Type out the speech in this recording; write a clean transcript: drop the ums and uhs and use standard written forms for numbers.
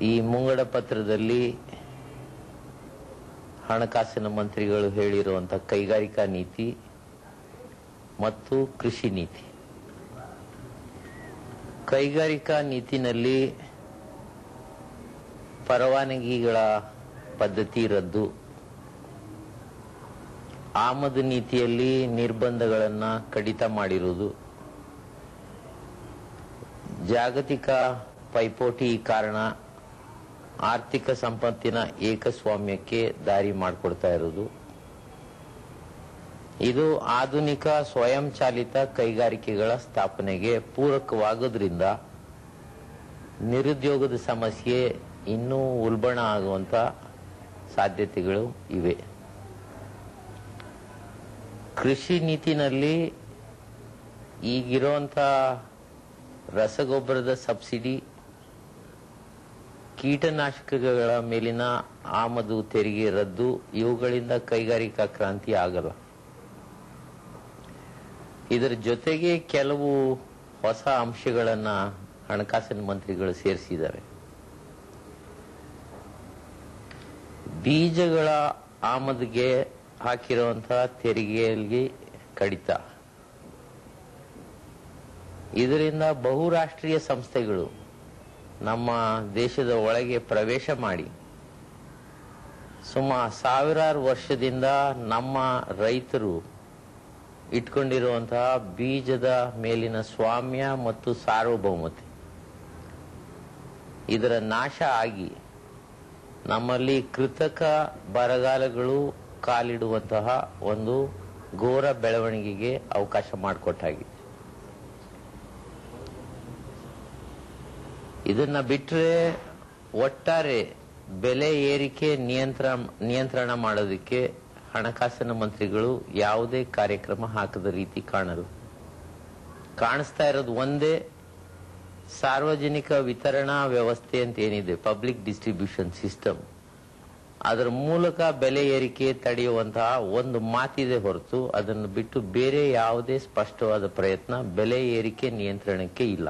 ಈ ಮುಂಗಡ ಪತ್ರದಲ್ಲಿ ಹಣಕಾಸಿನ ಮಂತ್ರಿಗಳು ಹೇಳಿರುವಂತಹ ಕೈಗಾರಿಕಾ ನೀತಿ ಮತ್ತು ಕೃಷಿ ನೀತಿ. ಕೈಗಾರಿಕಾ ನೀತಿನಲ್ಲಿ ಪರವಾನಗಿಗಳ ಪದ್ಧತಿ ರದ್ದು, ಆಮದು ನೀತಿಯಲ್ಲಿ ನಿರ್ಬಂಧಗಳನ್ನು ಕಡಿತ ಮಾಡಿರುವುದು, ಜಾಗತಿಕ ಪೈಪೋಟಿ ಕಾರಣ ಆರ್ಥಿಕ ಸಂಪತ್ತಿನ ಏಕಸ್ವಾಮ್ಯಕ್ಕೆ ದಾರಿ ಮಾಡಿಕೊಡ್ತಾ ಇರುವುದು, ಇದು ಆಧುನಿಕ ಸ್ವಯಂ ಚಾಲಿತ ಕೈಗಾರಿಕೆಗಳ ಸ್ಥಾಪನೆಗೆ ಪೂರಕವಾಗೋದ್ರಿಂದ ನಿರುದ್ಯೋಗದ ಸಮಸ್ಯೆ ಇನ್ನೂ ಉಲ್ಬಣ ಆಗುವಂತ ಸಾಧ್ಯತೆಗಳು ಇವೆ. ಕೃಷಿ ನೀತಿನಲ್ಲಿ ಈಗಿರುವಂತ ರಸಗೊಬ್ಬರದ ಸಬ್ಸಿಡಿ, ಕೀಟನಾಶಕಗಳ ಮೇಲಿನ ಆಮದು ತೆರಿಗೆ ರದ್ದು, ಇವುಗಳಿಂದ ಕೈಗಾರಿಕಾ ಕ್ರಾಂತಿ ಆಗಲ್ಲ. ಇದರ ಜೊತೆಗೆ ಕೆಲವು ಹೊಸ ಅಂಶಗಳನ್ನ ಹಣಕಾಸಿನ ಮಂತ್ರಿಗಳು ಸೇರಿಸಿದ್ದಾರೆ. ಬೀಜಗಳ ಆಮದಿಗೆ ಹಾಕಿರುವಂತಹ ತೆರಿಗೆಯಲ್ಲಿ ಕಡಿತ, ಇದರಿಂದ ಬಹುರಾಷ್ಟ್ರೀಯ ಸಂಸ್ಥೆಗಳು ನಮ್ಮ ದೇಶದ ಒಳಗೆ ಪ್ರವೇಶ ಮಾಡಿ ಸಾವಿರಾರು ವರ್ಷದಿಂದ ನಮ್ಮ ರೈತರು ಇಟ್ಕೊಂಡಿರುವಂತಹ ಬೀಜದ ಮೇಲಿನ ಸ್ವಾಮ್ಯ ಮತ್ತು ಸಾರ್ವಭೌಮತೆ ಇದರ ನಾಶ ಆಗಿ ನಮ್ಮಲ್ಲಿ ಕೃತಕ ಬರಗಾಲಗಳು ಕಾಲಿಡುವಂತಹ ಒಂದು ಘೋರ ಬೆಳವಣಿಗೆಗೆ ಅವಕಾಶ ಮಾಡಿಕೊಟ್ಟಾಗಿದೆ. ಇದನ್ನ ಬಿಟ್ಟರೆ ಒಟ್ಟಾರೆ ಬೆಲೆ ಏರಿಕೆ ನಿಯಂತ್ರಣ ಮಾಡೋದಕ್ಕೆ ಹಣಕಾಸಿನ ಮಂತ್ರಿಗಳು ಯಾವುದೇ ಕಾರ್ಯಕ್ರಮ ಹಾಕದ ರೀತಿ ಕಾಣಿಸ್ತಾ ಇರೋದು ಒಂದೇ, ಸಾರ್ವಜನಿಕ ವಿತರಣಾ ವ್ಯವಸ್ಥೆ ಅಂತ ಏನಿದೆ, ಪಬ್ಲಿಕ್ ಡಿಸ್ಟ್ರಿಬ್ಯೂಷನ್ ಸಿಸ್ಟಮ್, ಅದರ ಮೂಲಕ ಬೆಲೆ ಏರಿಕೆ ತಡೆಯುವಂತಹ ಒಂದು ಮಾತಿದೆ ಹೊರತು ಅದನ್ನು ಬಿಟ್ಟು ಬೇರೆ ಯಾವುದೇ ಸ್ಪಷ್ಟವಾದ ಪ್ರಯತ್ನ ಬೆಲೆ ಏರಿಕೆ ನಿಯಂತ್ರಣಕ್ಕೆ ಇಲ್ಲ.